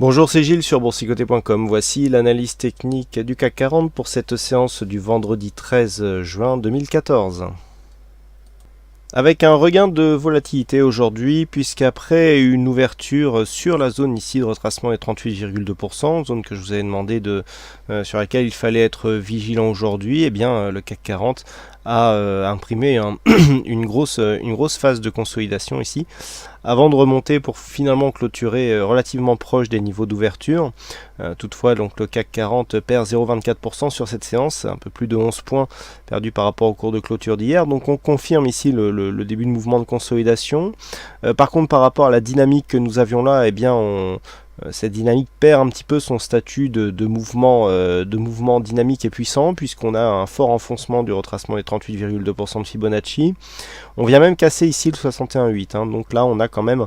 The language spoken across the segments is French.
Bonjour, c'est Gilles sur boursicoté.com. Voici l'analyse technique du CAC 40 pour cette séance du vendredi 13 juin 2014. Avec un regain de volatilité aujourd'hui, puisqu'après une ouverture sur la zone ici de retracement des 38,2%, zone que je vous avais demandé sur laquelle il fallait être vigilant aujourd'hui, eh bien le CAC 40 a imprimé une grosse phase de consolidation ici, avant de remonter pour finalement clôturer relativement proche des niveaux d'ouverture. Toutefois, donc le CAC 40 perd 0,24% sur cette séance, un peu plus de 11 points perdus par rapport au cours de clôture d'hier. Donc on confirme ici le début de mouvement de consolidation. Par contre, par rapport à la dynamique que nous avions là, eh bien cette dynamique perd un petit peu son statut de mouvement dynamique et puissant, puisqu'on a un fort enfoncement du retracement des 38,2% de Fibonacci. On vient même casser ici le 61,8, donc là on a quand même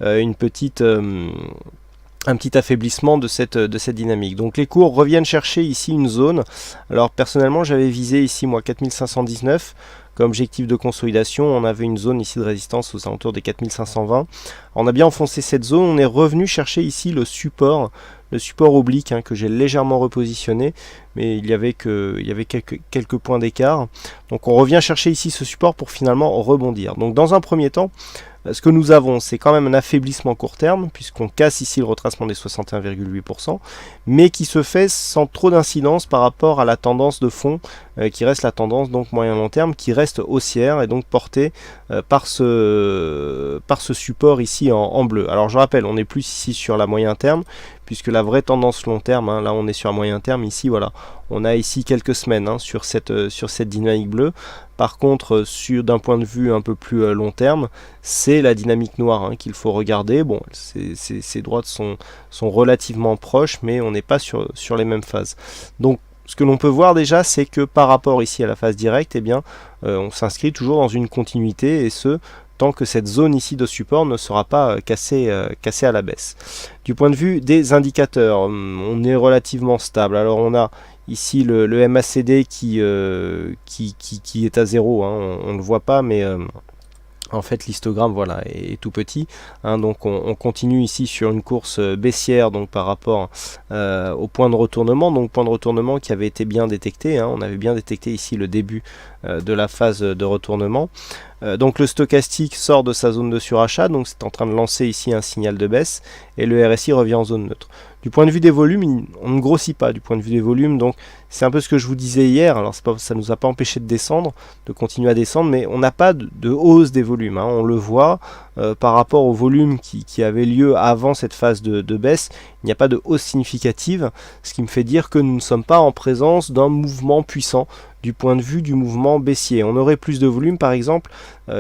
un petit affaiblissement de cette dynamique. Donc les cours reviennent chercher ici une zone. Alors personnellement j'avais visé ici moi 4519 comme objectif de consolidation. On avait une zone ici de résistance aux alentours des 4520. On a bien enfoncé cette zone, on est revenu chercher ici le support oblique que j'ai légèrement repositionné, mais il y avait quelques points d'écart. Donc on revient chercher ici ce support pour finalement rebondir. Donc dans un premier temps, ce que nous avons, c'est quand même un affaiblissement court terme, puisqu'on casse ici le retracement des 61,8%, mais qui se fait sans trop d'incidence par rapport à la tendance de fond, qui reste la tendance donc moyen-long terme, qui reste haussière et donc portée par ce support ici en bleu. Alors je rappelle, on est plus ici sur la moyen terme, puisque la vraie tendance long terme, là on est sur un moyen terme, ici voilà, on a ici quelques semaines sur cette dynamique bleue. Par contre, d'un point de vue un peu plus long terme, c'est la dynamique noire qu'il faut regarder. Bon, ces droites sont relativement proches, mais on n'est pas sur les mêmes phases. Donc ce que l'on peut voir déjà, c'est que par rapport ici à la phase directe, eh bien, on s'inscrit toujours dans une continuité, et ce, tant que cette zone ici de support ne sera pas cassée à la baisse. Du point de vue des indicateurs, on est relativement stable. Alors on a ici le MACD qui est à 0, on ne le voit pas, mais en fait l'histogramme voilà est tout petit, donc on continue ici sur une course baissière, donc par rapport au point de retournement, donc point de retournement qui avait été bien détecté, on avait bien détecté ici le début de la phase de retournement. Donc le stochastique sort de sa zone de surachat, donc c'est en train de lancer ici un signal de baisse, et le RSI revient en zone neutre. Du point de vue des volumes, on ne grossit pas du point de vue des volumes, donc c'est un peu ce que je vous disais hier. Alors ça ne nous a pas empêché de descendre, de continuer à descendre, mais on n'a pas de hausse des volumes, on le voit par rapport au volume qui avait lieu avant cette phase de baisse. Il n'y a pas de hausse significative, ce qui me fait dire que nous ne sommes pas en présence d'un mouvement puissant du point de vue du mouvement baissier. On aurait plus de volume, par exemple,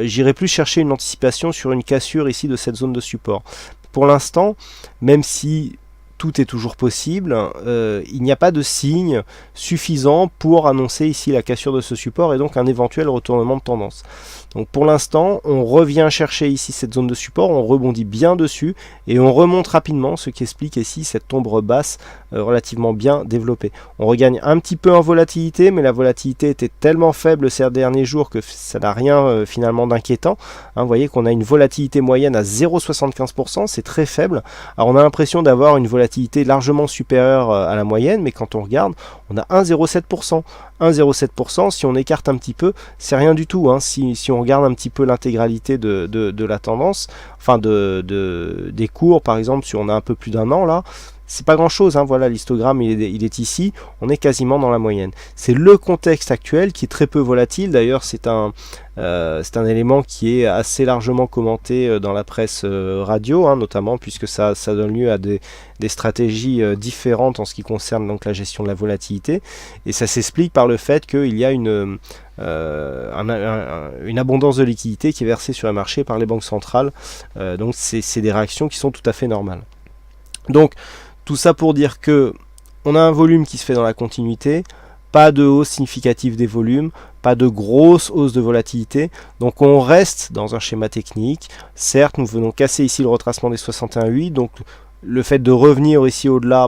j'irais plus chercher une anticipation sur une cassure ici de cette zone de support. Pour l'instant, même si tout est toujours possible, il n'y a pas de signe suffisant pour annoncer ici la cassure de ce support et donc un éventuel retournement de tendance. Donc pour l'instant, on revient chercher ici cette zone de support, on rebondit bien dessus et on remonte rapidement, ce qui explique ici cette ombre basse relativement bien développée. On regagne un petit peu en volatilité, mais la volatilité était tellement faible ces derniers jours que ça n'a rien finalement d'inquiétant. Vous voyez qu'on a une volatilité moyenne à 0,75%, c'est très faible. Alors on a l'impression d'avoir une volatilité largement supérieure à la moyenne, mais quand on regarde, on a 1,07%. 1,07%, si on écarte un petit peu, c'est rien du tout. Si on regarde un petit peu l'intégralité de la tendance, enfin des cours, par exemple, si on a un peu plus d'un an là, c'est pas grand chose, voilà, l'histogramme il est ici, on est quasiment dans la moyenne. C'est le contexte actuel qui est très peu volatile, d'ailleurs c'est un élément qui est assez largement commenté dans la presse radio, notamment puisque ça donne lieu à des stratégies différentes en ce qui concerne donc la gestion de la volatilité, et ça s'explique par le fait qu'il y a une abondance de liquidité qui est versée sur le marché par les banques centrales, donc c'est des réactions qui sont tout à fait normales. Donc tout ça pour dire que on a un volume qui se fait dans la continuité, pas de hausse significative des volumes, pas de grosse hausse de volatilité, donc on reste dans un schéma technique. Certes, nous venons casser ici le retracement des 61,8, donc le fait de revenir ici au-delà,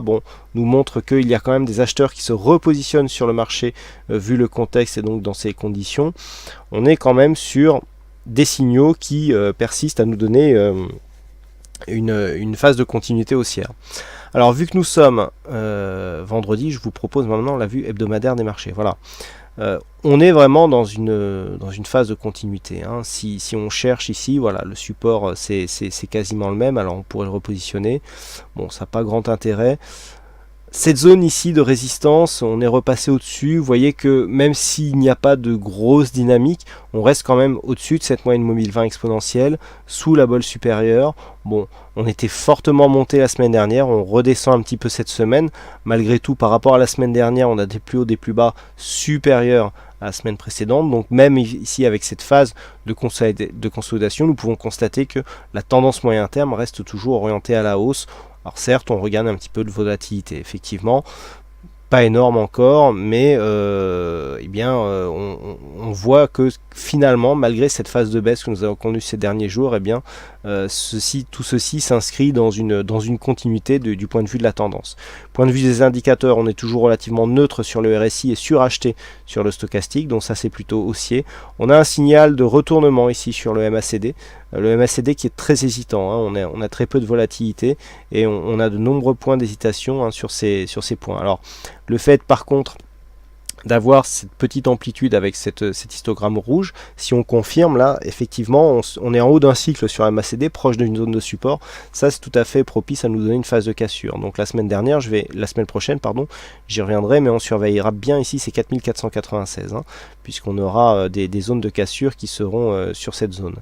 nous montre qu'il y a quand même des acheteurs qui se repositionnent sur le marché vu le contexte et donc dans ces conditions. On est quand même sur des signaux qui persistent à nous donner une phase de continuité haussière. Alors vu que nous sommes vendredi, je vous propose maintenant la vue hebdomadaire des marchés. Voilà. On est vraiment dans une phase de continuité. Hein. Si on cherche ici, voilà, le support c'est quasiment le même, alors on pourrait le repositionner. Bon, ça n'a pas grand intérêt. Cette zone ici de résistance, on est repassé au-dessus. Vous voyez que même s'il n'y a pas de grosse dynamique, on reste quand même au-dessus de cette moyenne mobile 20 exponentielle, sous la bolle supérieure. Bon, on était fortement monté la semaine dernière, on redescend un petit peu cette semaine. Malgré tout, par rapport à la semaine dernière, on a des plus hauts, des plus bas supérieurs à la semaine précédente. Donc même ici, avec cette phase de consolidation, nous pouvons constater que la tendance moyen terme reste toujours orientée à la hausse. Alors certes, on regarde un petit peu de volatilité, effectivement, pas énorme encore, mais on voit que finalement, malgré cette phase de baisse que nous avons connue ces derniers jours, tout ceci s'inscrit dans une continuité du point de vue de la tendance. Point de vue des indicateurs, on est toujours relativement neutre sur le RSI et suracheté sur le stochastique, donc ça c'est plutôt haussier. On a un signal de retournement ici sur le MACD. Le MACD qui est très hésitant, hein. On a très peu de volatilité et on a de nombreux points d'hésitation, hein, sur ces points. Alors le fait par contre d'avoir cette petite amplitude avec cet histogramme rouge, si on confirme là, effectivement, on est en haut d'un cycle sur MACD, proche d'une zone de support, ça c'est tout à fait propice à nous donner une phase de cassure. Donc la semaine prochaine, j'y reviendrai, mais on surveillera bien ici ces 4496, hein, puisqu'on aura des zones de cassure qui seront sur cette zone.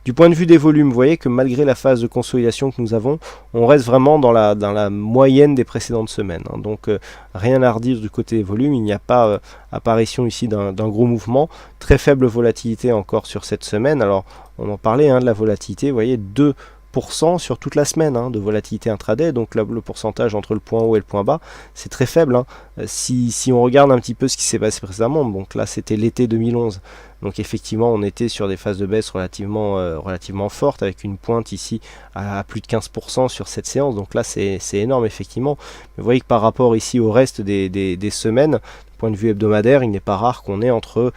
Du point de vue des volumes, vous voyez que malgré la phase de consolidation que nous avons, on reste vraiment dans la moyenne des précédentes semaines, hein. Donc rien à redire du côté des volumes, il n'y a pas apparition ici d'un gros mouvement, très faible volatilité encore sur cette semaine. Alors on en parlait, hein, de la volatilité, vous voyez 2% sur toute la semaine, hein, de volatilité intraday, donc là, le pourcentage entre le point haut et le point bas, c'est très faible, hein. Si on regarde un petit peu ce qui s'est passé précédemment, donc là c'était l'été 2011, donc effectivement on était sur des phases de baisse relativement fortes, avec une pointe ici à plus de 15% sur cette séance, donc là c'est énorme effectivement. Mais vous voyez que par rapport ici au reste des semaines, point de vue hebdomadaire, il n'est pas rare qu'on ait entre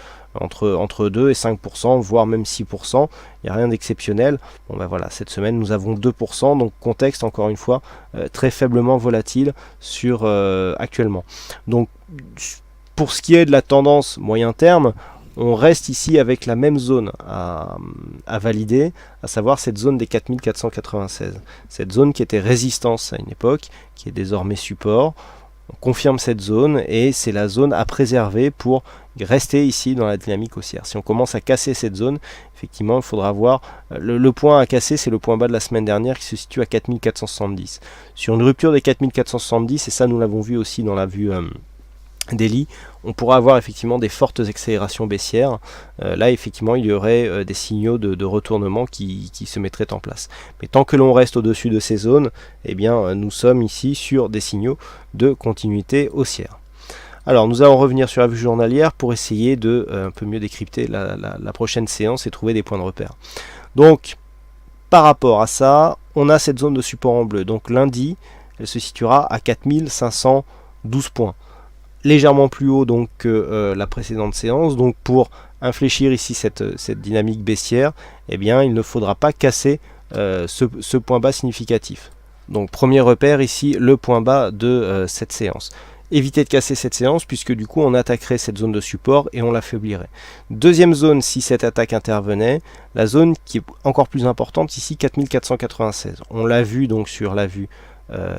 2 et 5%, voire même 6%. Il n'y a rien d'exceptionnel. Bon ben voilà, cette semaine nous avons 2%, donc contexte encore une fois très faiblement volatile sur actuellement. Donc pour ce qui est de la tendance moyen terme, on reste ici avec la même zone à valider, à savoir cette zone des 4496. Cette zone qui était résistance à une époque, qui est désormais support. On confirme cette zone et c'est la zone à préserver pour rester ici dans la dynamique haussière. Si on commence à casser cette zone, effectivement il faudra voir le point à casser, c'est le point bas de la semaine dernière qui se situe à 4470. Sur une rupture des 4470, et ça nous l'avons vu aussi dans la vue daily, on pourra avoir effectivement des fortes accélérations baissières. Là effectivement il y aurait des signaux de retournement qui se mettraient en place. Mais tant que l'on reste au-dessus de ces zones, eh bien nous sommes ici sur des signaux de continuité haussière. Alors nous allons revenir sur la vue journalière pour essayer de un peu mieux décrypter la prochaine séance et trouver des points de repère. Donc par rapport à ça, on a cette zone de support en bleu. Donc lundi, elle se situera à 4512 points. Légèrement plus haut donc que la précédente séance. Donc pour infléchir ici cette dynamique baissière, eh bien il ne faudra pas casser ce point bas significatif. Donc premier repère ici, le point bas de cette séance. Éviter de casser cette séance puisque du coup on attaquerait cette zone de support et on l'affaiblirait. Deuxième zone, si cette attaque intervenait, la zone qui est encore plus importante ici, 4496. On l'a vu donc sur la vue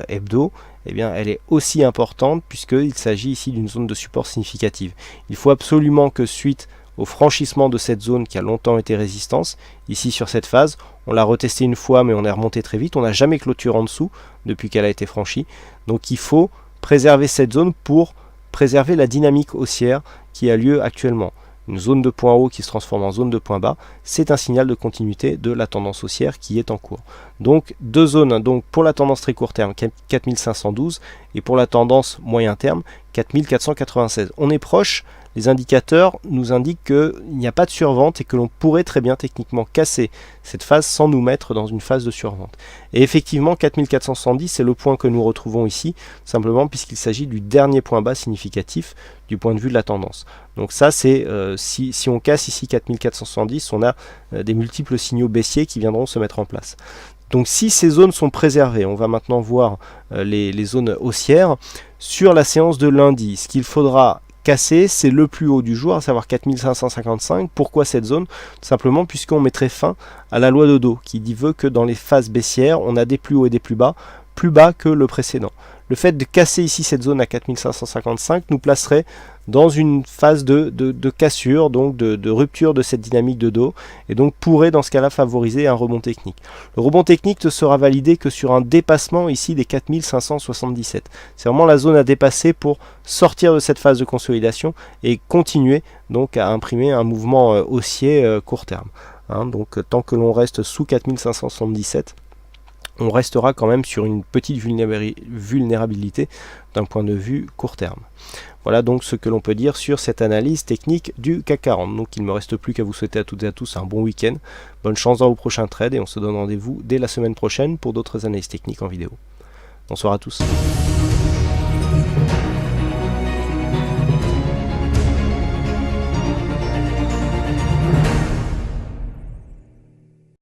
hebdo, eh bien, elle est aussi importante puisqu'il s'agit ici d'une zone de support significative. Il faut absolument que suite au franchissement de cette zone qui a longtemps été résistance, ici sur cette phase, on l'a retesté une fois mais on est remonté très vite, on n'a jamais clôturé en dessous depuis qu'elle a été franchie, donc il faut préserver cette zone pour préserver la dynamique haussière qui a lieu actuellement. Une zone de point haut qui se transforme en zone de point bas, c'est un signal de continuité de la tendance haussière qui est en cours. Donc deux zones, donc pour la tendance très court terme 4512 et pour la tendance moyen terme 4496. On est proche, les indicateurs nous indiquent qu'il n'y a pas de survente et que l'on pourrait très bien techniquement casser cette phase sans nous mettre dans une phase de survente. Et effectivement 4470 c'est le point que nous retrouvons ici, simplement puisqu'il s'agit du dernier point bas significatif du point de vue de la tendance. Donc ça c'est si on casse ici 4470, on a des multiples signaux baissiers qui viendront se mettre en place. Donc si ces zones sont préservées, on va maintenant voir les zones haussières sur la séance de lundi. Ce qu'il faudra casser, c'est le plus haut du jour, à savoir 4555. Pourquoi cette zone? Tout simplement puisqu'on mettrait fin à la loi Dodo, qui veut que dans les phases baissières, on a des plus hauts et des plus bas que le précédent. Le fait de casser ici cette zone à 4555 nous placerait dans une phase de cassure, donc de rupture de cette dynamique de dos, et donc pourrait dans ce cas-là favoriser un rebond technique. Le rebond technique ne sera validé que sur un dépassement ici des 4577. C'est vraiment la zone à dépasser pour sortir de cette phase de consolidation et continuer donc à imprimer un mouvement haussier court terme. Donc tant que l'on reste sous 4577, on restera quand même sur une petite vulnérabilité d'un point de vue court terme. Voilà donc ce que l'on peut dire sur cette analyse technique du CAC 40. Donc il ne me reste plus qu'à vous souhaiter à toutes et à tous un bon week-end. Bonne chance dans vos prochains trades et on se donne rendez-vous dès la semaine prochaine pour d'autres analyses techniques en vidéo. Bonsoir à tous.